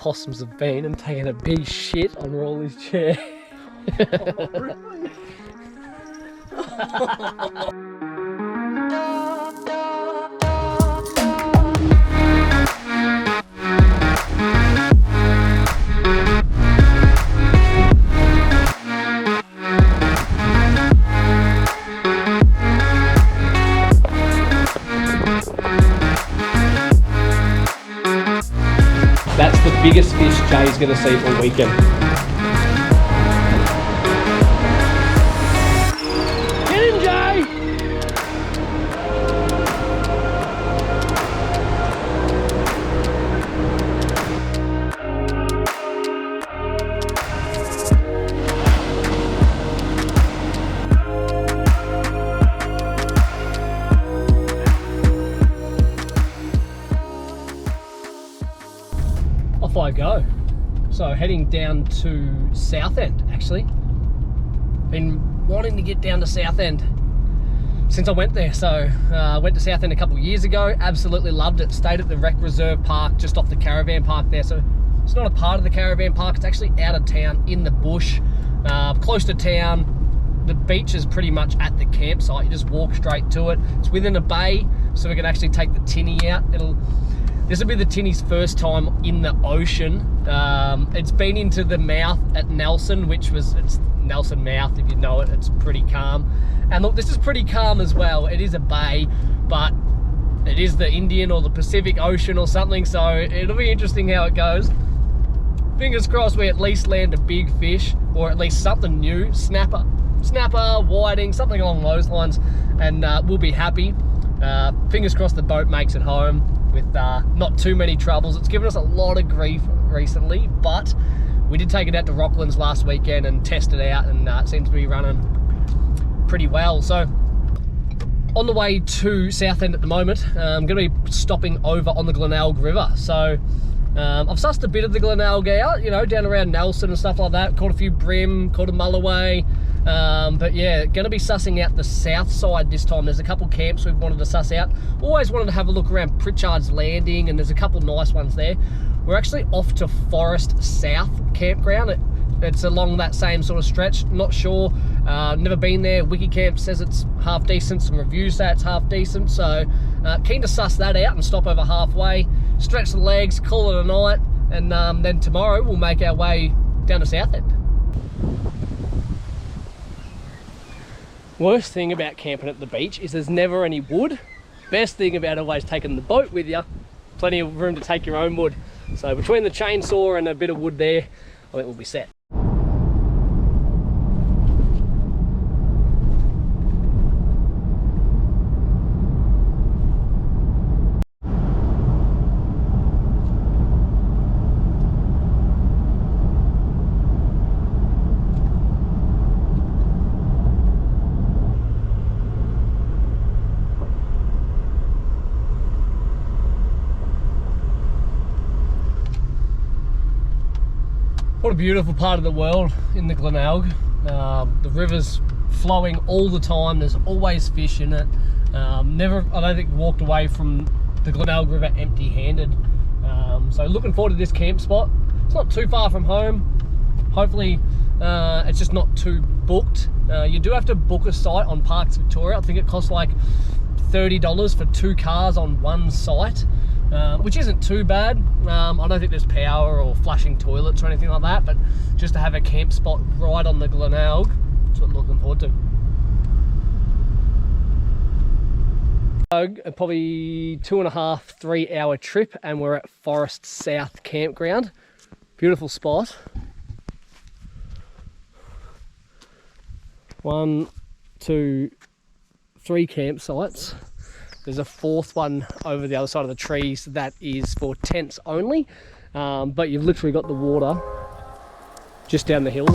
possums have been and taken a big shit on Rawley's chair. Oh, really? That's the biggest fish Jay's going to see all weekend. Get in, Jay! Off I go. So heading down to Southend, actually. Been wanting to get down to Southend since I went there. So I went to Southend a couple of years ago, absolutely loved it. Stayed at the Rec Reserve Park just off the caravan park there. So it's not a part of the caravan park, it's actually out of town in the bush, close to town. The beach is pretty much at the campsite. You just walk straight to it. It's within a bay, so we can actually take the tinny out. This will be the tinny's first time in the ocean. It's been into the mouth at Nelson, it's Nelson Mouth, if you know it. It's pretty calm. And look, this is pretty calm as well. It is a bay, but it is the Indian or the Pacific Ocean or something, so it'll be interesting how it goes. Fingers crossed we at least land a big fish, or at least something new. Snapper, whiting, something along those lines, and we'll be happy. Fingers crossed the boat makes it home with not too many troubles. It's given us a lot of grief recently, but we did take it out to Rocklands last weekend and test it out, and it seems to be running pretty well. So on the way to Southend at the moment, I'm going to be stopping over on the Glenelg River. So I've sussed a bit of the Glenelg out, you know, down around Nelson and stuff like that. Caught a few brim, caught a mulloway. But yeah, going to be sussing out the south side this time. There's a couple camps we've wanted to suss out. Always wanted to have a look around Pritchard's Landing, and there's a couple nice ones there. We're actually off to Forest South Campground. It's along that same sort of stretch. Not sure, never been there. Wikicamp says it's half decent. Some reviews say it's half decent. So keen to suss that out and stop over halfway, stretch the legs, call it a night, and then tomorrow we'll make our way down to Southend. Worst thing about camping at the beach is there's never any wood. Best thing about always taking the boat with you, plenty of room to take your own wood. So between the chainsaw and a bit of wood there, I think we'll be set. What a beautiful part of the world in the Glenelg. The river's flowing all the time. There's always fish in it. I don't think walked away from the Glenelg River empty-handed. So looking forward to this camp spot. It's not too far from home. Hopefully it's just not too booked. You do have to book a site on Parks Victoria. I think it costs like $30 for 2 cars on one site. Which isn't too bad. I don't think there's power or flushing toilets or anything like that, but just to have a camp spot right on the Glenelg, that's what I'm looking forward to. A probably 2.5–3 hour trip, and we're at Forest South Campground. Beautiful spot. 1, 2, 3 campsites. There's a 4th one over the other side of the trees that is for tents only, but you've literally got the water just down the hill.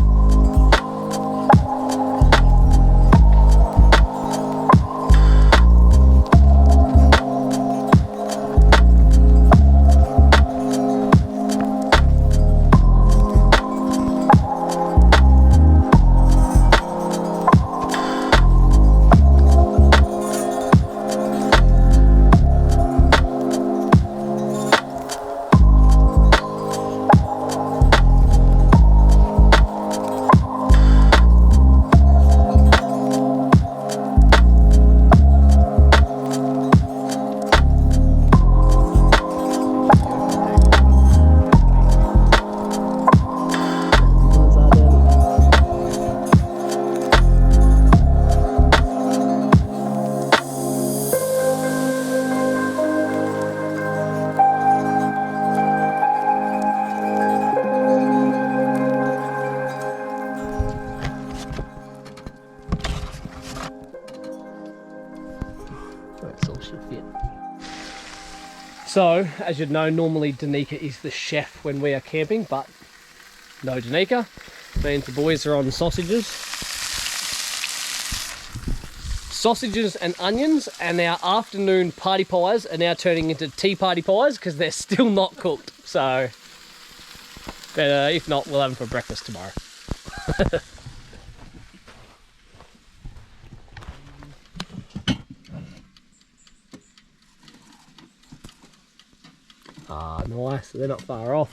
she'll fit. So, as you'd know, normally Danica is the chef when we are camping, but no Danica. Means the boys are on sausages. Sausages and onions, and our afternoon party pies are now turning into tea party pies because they're still not cooked. So, but if not, we'll have them for breakfast tomorrow. Ah, nice. They're not far off.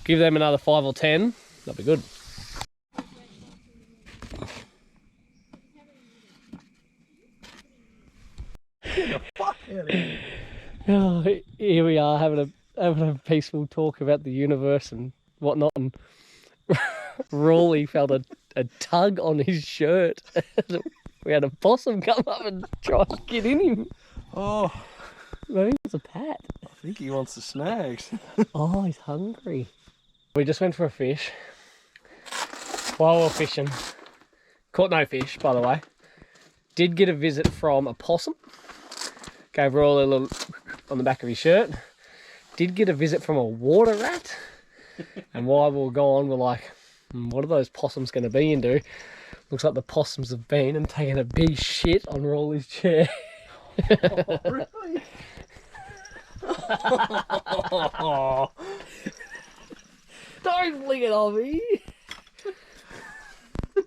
Give them another 5 or 10. That'll be good. Oh, here we are having a peaceful talk about the universe and whatnot, and Rawley felt a tug on his shirt. We had a possum come up and try to get in him. Oh, Maybe it's a pat. I think he wants the snags. Oh, he's hungry. We just went for a fish. While we were fishing, caught no fish, by the way. Did get a visit from a possum. Gave Rawley a little on the back of his shirt. Did get a visit from a water rat. And while we were gone, we're like, what are those possums going to be into? Looks like the possums have been and taken a big shit on Rawley's chair. Oh, really? Don't fling it on me. Did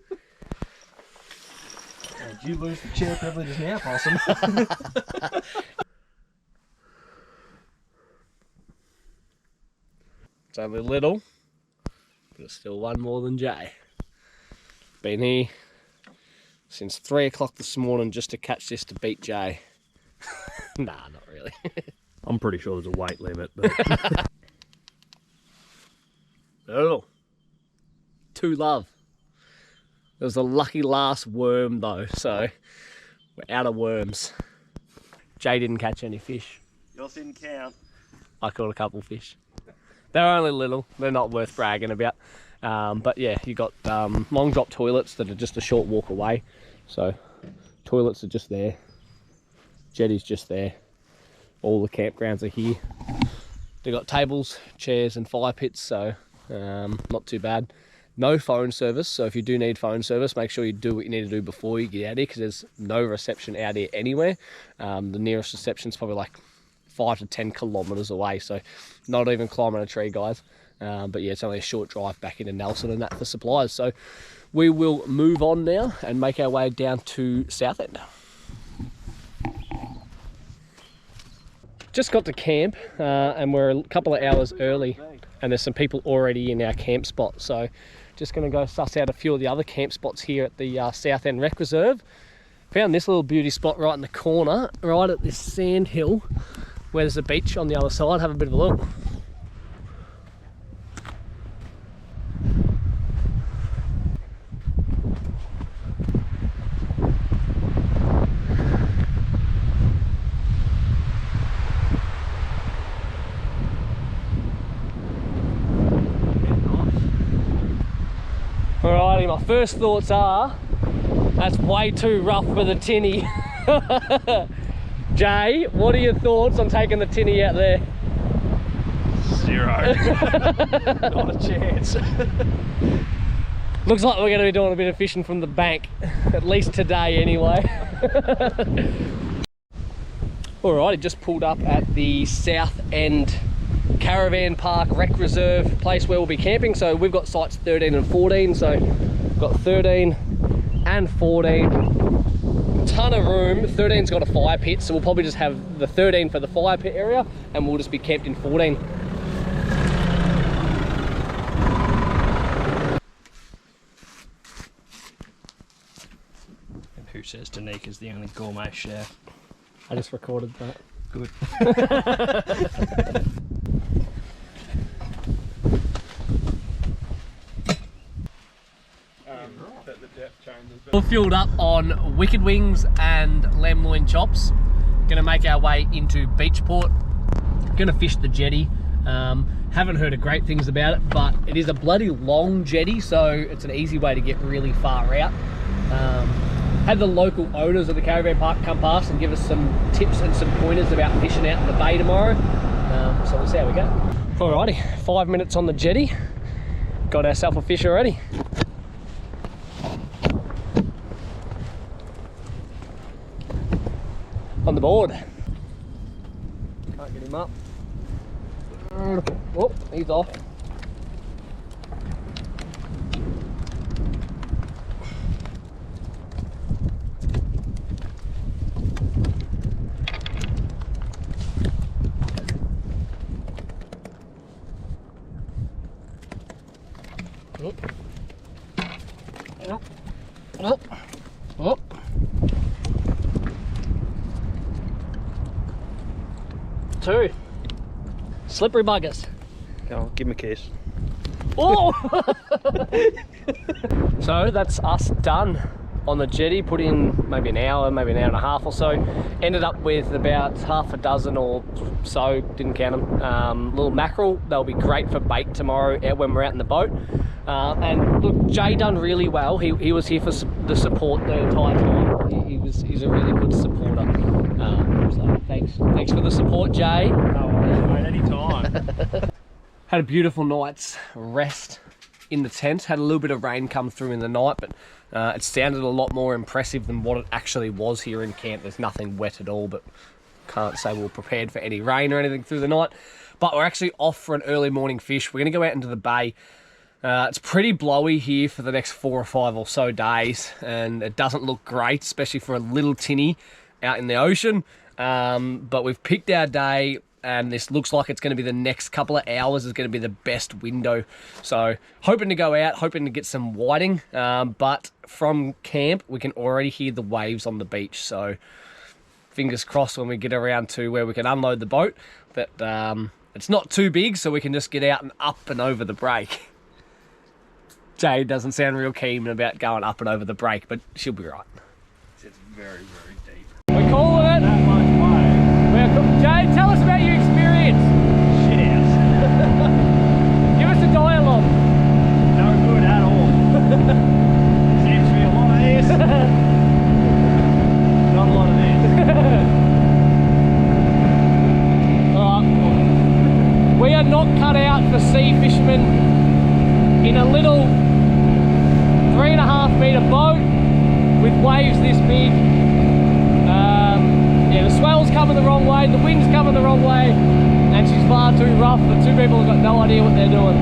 you lose the chair privileges now, possum? It's only little, but it's still one more than Jay. Been here since 3 o'clock this morning just to catch this to beat Jay. Nah, not really. I'm pretty sure there's a weight limit, but Oh, 2 love. There was a lucky last worm though, so we're out of worms. Jay didn't catch any fish. yours didn't count. I caught a couple fish. They're only little, they're not worth bragging about. But yeah, you got long drop toilets that are just a short walk away. So toilets are just there. Jetty's just there. All the campgrounds are here. They've got tables, chairs and fire pits, so not too bad. No phone service, so if you do need phone service, make sure you do what you need to do before you get out here, because there's no reception out here anywhere. The nearest reception is probably like 5 to 10 kilometres away, so not even climbing a tree, guys. But yeah, it's only a short drive back into Nelson and that for supplies. So we will move on now and make our way down to Southend. Just got to camp and we're a couple of hours early, and there's some people already in our camp spot. So just going to go suss out a few of the other camp spots here at the Southend Rec Reserve. Found this little beauty spot right in the corner, right at this sand hill, where there's a beach on the other side. Have a bit of a look. Alrighty, my first thoughts are, that's way too rough for the tinny. Jay, what are your thoughts on taking the tinny out there? 0. Not a chance. Looks like we're going to be doing a bit of fishing from the bank, at least today anyway. Alrighty, just pulled up at the Southend Caravan Park Rec Reserve place where we'll be camping. So we've got sites 13 and 14, so we've got 13 and 14. Ton of room. 13's got a fire pit, so we'll probably just have the 13 for the fire pit area and we'll just be camped in 14. And who says Danica's the only gourmet chef? I just recorded that. Good. We're fueled up on wicked wings and lamb loin chops. Gonna make our way into Beachport. Gonna fish the jetty. Haven't heard of great things about it, but it is a bloody long jetty, so it's an easy way to get really far out. Had the local owners of the caravan park come past and give us some tips and some pointers about fishing out in the bay tomorrow. So we'll see how we go. Alrighty, 5 minutes on the jetty. Got ourselves a fish already. On the board. Can't get him up. Oh, he's off. Oh. Two. Slippery buggers. Go on, give him a kiss. Oh! So that's us done on the jetty. Put in maybe an hour and a half or so. Ended up with about half a dozen or so, didn't count them, little mackerel. They'll be great for bait tomorrow when we're out in the boat. And look, Jay done really well. He was here for the support the entire time. He's a really good supporter. So thanks for the support, Jay. No worries, mate, anytime. Had a beautiful night's rest in the tent. Had a little bit of rain come through in the night, but it sounded a lot more impressive than what it actually was here in camp. There's nothing wet at all, but can't say we were prepared for any rain or anything through the night. But we're actually off for an early morning fish. We're going to go out into the bay. It's pretty blowy here for the next 4 or 5 or so days, and it doesn't look great, especially for a little tinny out in the ocean. But we've picked our day, and this looks like it's going to be the next couple of hours is going to be the best window. So hoping to go out, hoping to get some whiting, but from camp we can already hear the waves on the beach. So fingers crossed when we get around to where we can unload the boat that it's not too big, so we can just get out and up and over the break. Jade doesn't sound real keen about going up and over the break, but she'll be right. It's very, very deep. We're calling it. That much way. Jade, tell us about your experience. Shit house. Give us a dialogue. No good at all. Seems to be a lot of this. Not a lot of this. Alright. We are not cut out for sea fishermen in a little 3.5 metre boat with waves this big. Yeah, the swell's coming the wrong way, the wind's coming the wrong way, and she's far too rough. The two people have got no idea what they're doing.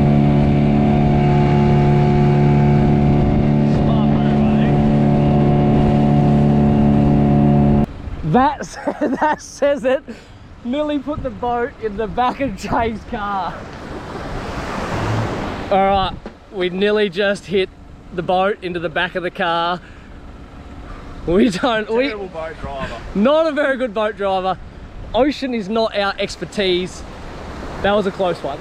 Smart move, I think. That says it. Nearly put the boat in the back of Jay's car. Alright, we nearly just hit the boat into the back of the car. Terrible boat driver. Not a very good boat driver. Ocean is not our expertise. That was a close one.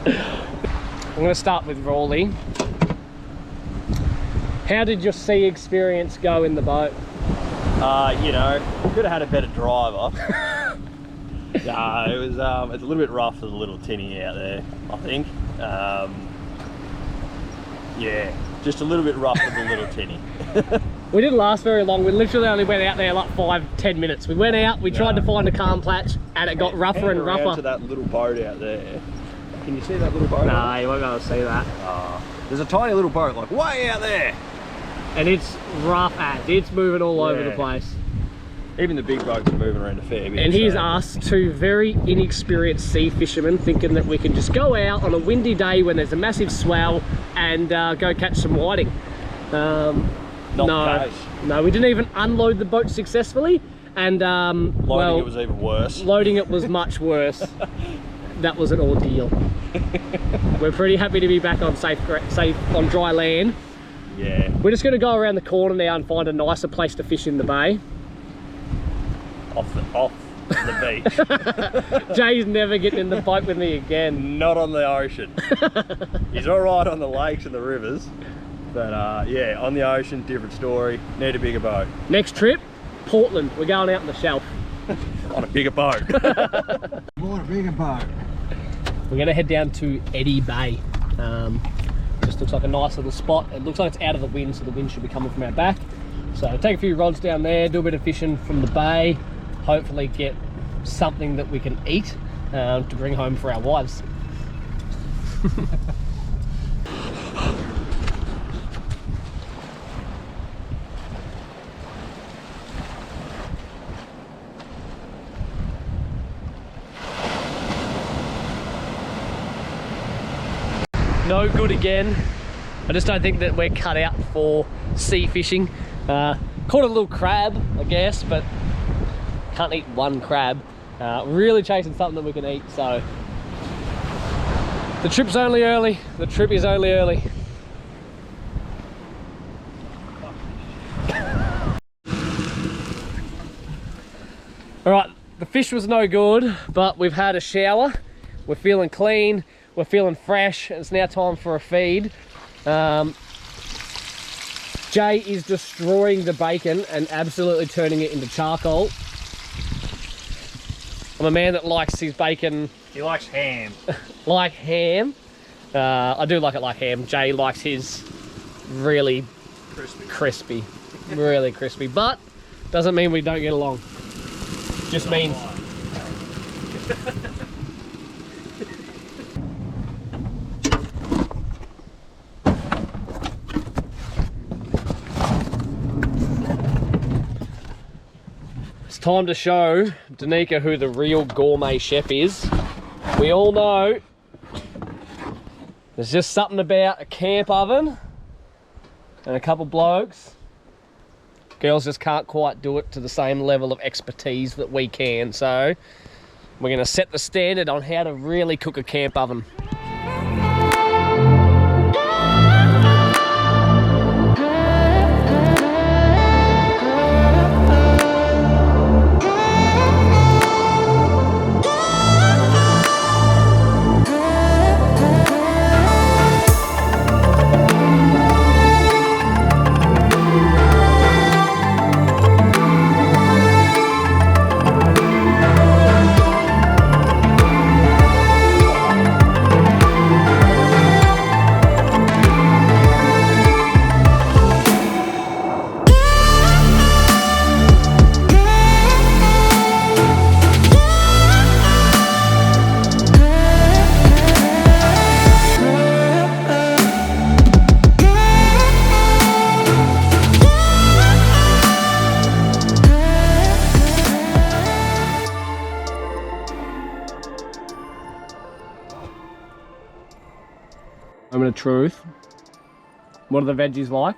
I'm going to start with Rawley. How did your sea experience go in the boat? You know, could have had a better driver. No, it was it's a little bit rough for the little tinny out there, I think. Yeah, just a little bit rough for the little tinny. We didn't last very long. We literally only went out there like 5-10 minutes. We went out, we tried to find a calm patch, and it got rougher and rougher. To that little boat out there. Can you see that little boat? No, you won't be able to see that. There's a tiny little boat like way out there. And it's rough as. It's moving all over the place. Even the big boats are moving around a fair bit. And here's us, two very inexperienced sea fishermen, thinking that we can just go out on a windy day when there's a massive swell and go catch some whiting. Not the case. No, we didn't even unload the boat successfully, and loading it was even worse. Loading it was much worse. That was an ordeal. We're pretty happy to be back on safe on dry land. Yeah. We're just going to go around the corner now and find a nicer place to fish in the bay. Off the beach. Jay's never getting in the boat with me again. Not on the ocean. He's all right on the lakes and the rivers, but yeah, on the ocean, different story. Need a bigger boat. Next trip, Portland. We're going out on the shelf. On a bigger boat. More a bigger boat. We're going to head down to Eddy Bay. Just coast. Looks like a nice little spot. It looks like it's out of the wind, so the wind should be coming from our back. So take a few rods down there, do a bit of fishing from the bay, hopefully get something that we can eat to bring home for our wives. No good again. I just don't think that we're cut out for sea fishing. Caught a little crab, I guess, but can't eat one crab. Really chasing something that we can eat, so the trip's only early. The trip is only early. All right, the fish was no good, but we've had a shower. We're feeling clean. We're feeling fresh. It's now time for a feed. Jay is destroying the bacon and absolutely turning it into charcoal. I'm a man that likes his bacon. He likes ham. Like ham. I do like it like ham. Jay likes his really crispy. Really crispy. But doesn't mean we don't get along. Just means. It's time to show Danica who the real gourmet chef is. We all know there's just something about a camp oven and a couple blokes. Girls just can't quite do it to the same level of expertise that we can. So we're going to set the standard on how to really cook a camp oven. Moment of truth. What are the veggies like?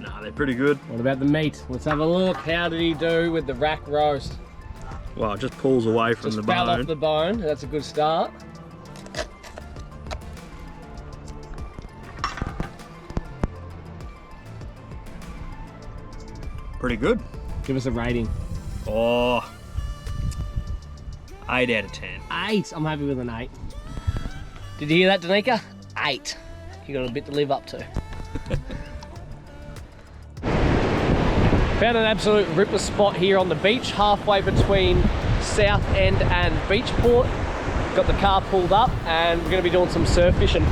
Nah, they're pretty good. What about the meat? Let's have a look. How did he do with the rack roast? Well, it just pulls away from the bone. Fell off the bone. That's a good start. Pretty good. Give us a rating. Oh, 8 out of 10. 8. I'm happy with an 8. Did you hear that, Danica? 8. You got a bit to live up to. Found an absolute ripper spot here on the beach, halfway between Southend and Beachport. Got the car pulled up and we're going to be doing some surf fishing.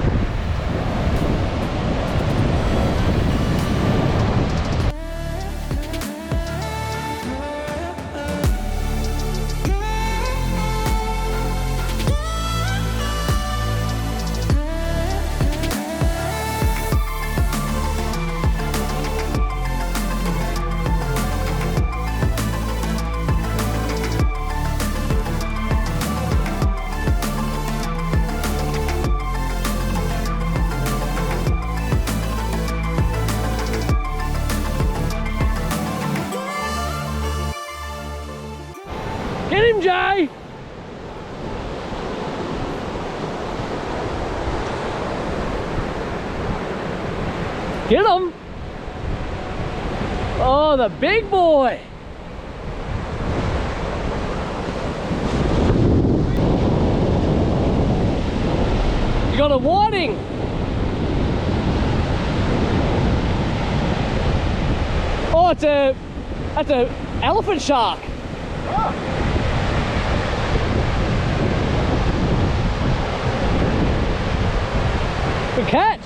Get him, Jay! Get him! Oh, the big boy! You got a whiting! Oh, that's a elephant shark! Oh. Good catch.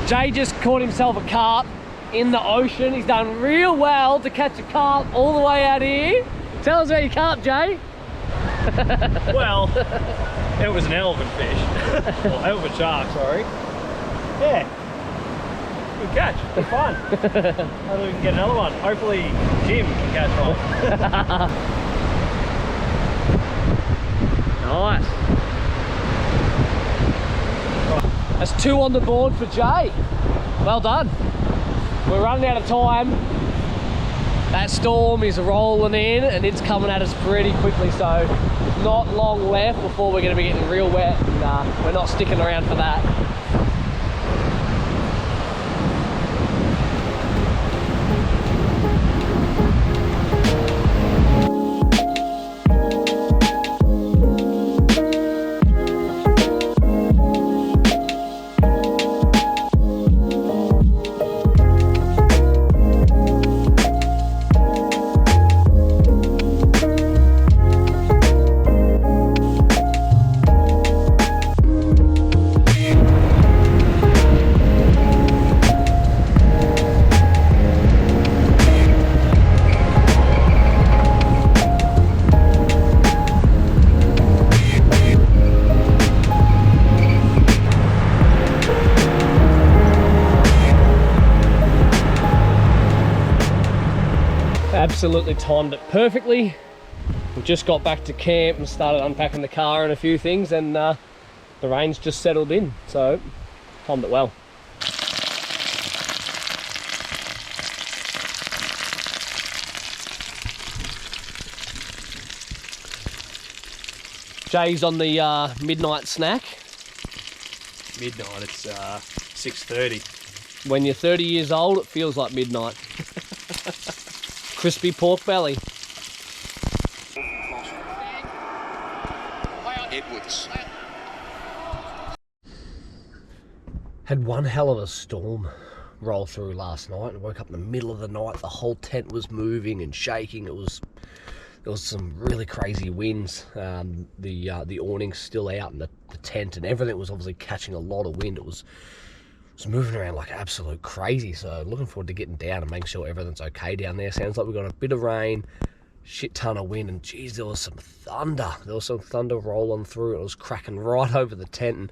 Jay just caught himself a carp in the ocean. He's done real well to catch a carp all the way out here. Tell us about your carp, Jay. Well, it was an elephant fish. Well, elephant shark, sorry. Yeah. Good catch. Good fun. Hopefully we can get another one. Hopefully Jim can catch one. Nice. That's 2 on the board for Jay. Well done. We're running out of time. That storm is rolling in and it's coming at us pretty quickly, so not long left before we're going to be getting real wet, and we're not sticking around for that. Absolutely timed it perfectly. We just got back to camp and started unpacking the car and a few things, and the rain's just settled in, so timed it well. Jay's on the midnight snack. Midnight, it's 6:30. When you're 30 years old, it feels like midnight. Crispy pork belly. Edwards. Had one hell of a storm roll through last night, and woke up in the middle of the night. The whole tent was moving and shaking. There was some really crazy winds. The awning's still out, and the tent and everything was obviously catching a lot of wind. It was moving around like absolute crazy, so looking forward to getting down and making sure everything's okay down there. Sounds like we got a bit of rain, shit ton of wind, and geez, there was some thunder. There was some thunder rolling through. It was cracking right over the tent,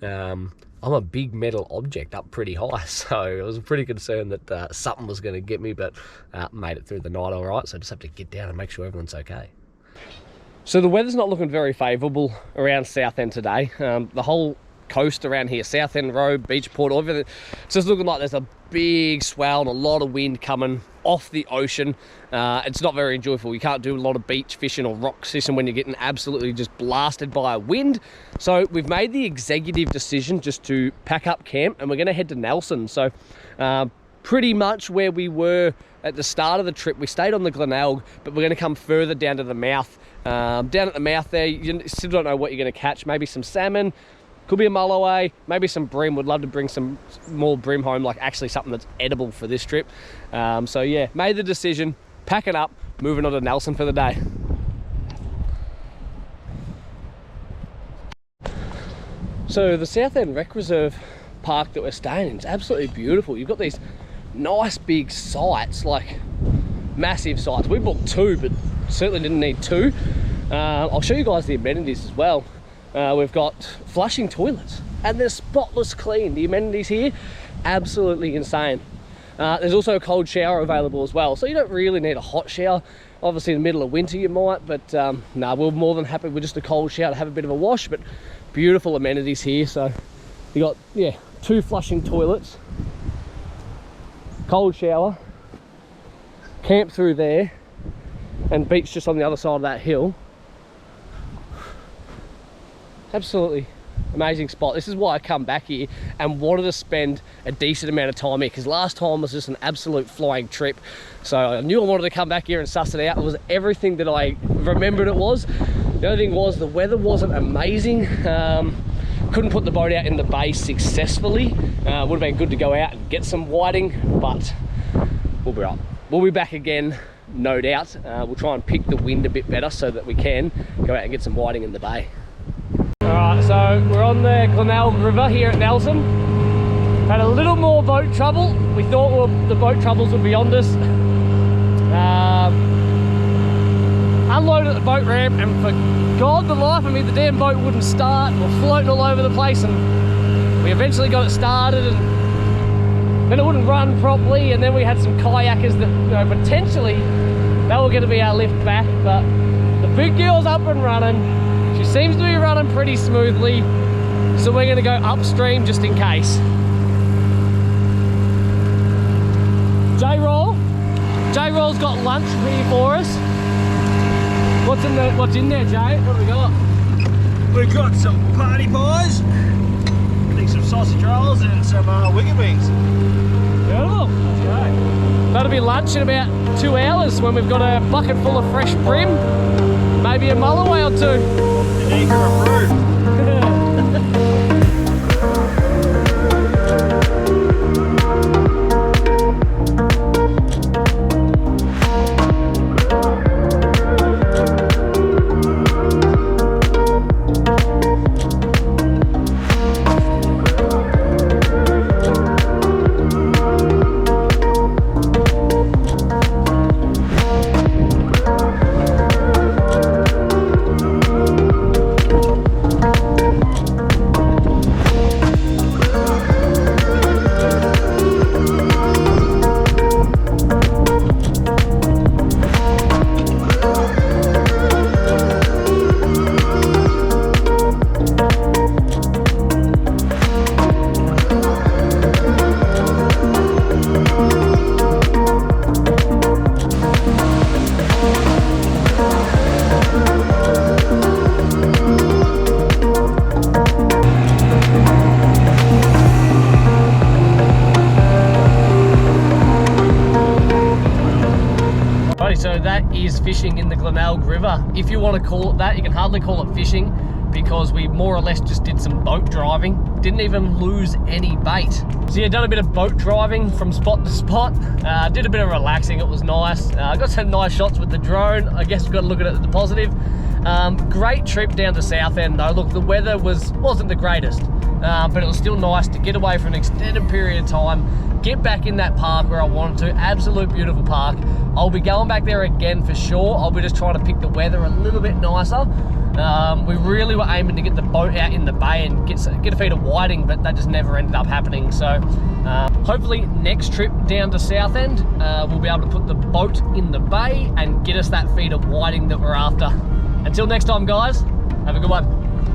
and I'm a big metal object up pretty high, so I was pretty concerned that something was going to get me, but made it through the night all right, so I just have to get down and make sure everyone's okay. So the weather's not looking very favourable around Southend today. The whole coast around here, Southend Road, Beachport, everything, it's just looking like there's a big swell and a lot of wind coming off the ocean. It's not very enjoyable. You can't do a lot of beach fishing or rock fishing when you're getting absolutely just blasted by a wind. So we've made the executive decision just to pack up camp, and we're going to head to Nelson. So pretty much where we were at the start of the trip. We stayed on the Glenelg, but we're going to come further down to the mouth. Down at the mouth there, you still don't know what you're going to catch. Maybe some salmon, could be a mulloway, maybe some bream. Would love to bring some more bream home, like actually something that's edible for this trip. So yeah, made the decision, packing up, moving on to Nelson for the day. So the Southend Rec Reserve park that we're staying in is absolutely beautiful. You've got these nice big sites, like massive sites. We booked 2, but certainly didn't need 2. I'll show you guys the amenities as well. We've got flushing toilets, and they're spotless clean. The amenities here, absolutely insane. There's also a cold shower available as well, so you don't really need a hot shower. Obviously in the middle of winter you might, but no, we're more than happy with just a cold shower to have a bit of a wash. But beautiful amenities here. So you got, yeah, 2 flushing toilets, cold shower, camp through there, and beach just on the other side of that hill. Absolutely amazing spot. This is why I come back here and wanted to spend a decent amount of time here, because last time was just an absolute flying trip. So I knew I wanted to come back here and suss it out. It was everything that I remembered it was. The only thing was the weather wasn't amazing. Couldn't put the boat out in the bay successfully. Would have been good to go out and get some whiting, but we'll be right. We'll be back again, no doubt. We'll try and pick the wind a bit better so that we can go out and get some whiting in the bay. Alright, so we're on the Glenelg River here at Nelson. Had a little more boat trouble. We thought the boat troubles would be on us. Unloaded at the boat ramp, and for God the life of me, the damn boat wouldn't start. We're floating all over the place, and we eventually got it started, and then it wouldn't run properly, and then we had some kayakers that, you know, potentially they were going to be our lift back, but the big girl's up and running. She seems to be running pretty smoothly, so we're going to go upstream just in case. J-Roll's got lunch here for us. What's in there, Jay? What have we got? We've got some party pies, I think some sausage rolls and some wicker beans. Beautiful. That's great. That'll be lunch in about 2 hours when we've got a bucket full of fresh brim, maybe a mulloway or two. An acre of fruit. So that is fishing in the Glenelg River. If you want to call it that, you can hardly call it fishing because we more or less just did some boat driving. Didn't even lose any bait. So yeah, done a bit of boat driving from spot to spot. Did a bit of relaxing, it was nice. Got some nice shots with the drone. I guess we've got to look at it as the positive. Great trip down to Southend though. Look, the weather wasn't the greatest, but it was still nice to get away for an extended period of time, get back in that park where I wanted to. Absolute beautiful park. I'll be going back there again for sure. I'll be just trying to pick the weather a little bit nicer. We really were aiming to get the boat out in the bay and get a feed of whiting, but that just never ended up happening. So hopefully next trip down to Southend, we'll be able to put the boat in the bay and get us that feed of whiting that we're after. Until next time guys, have a good one.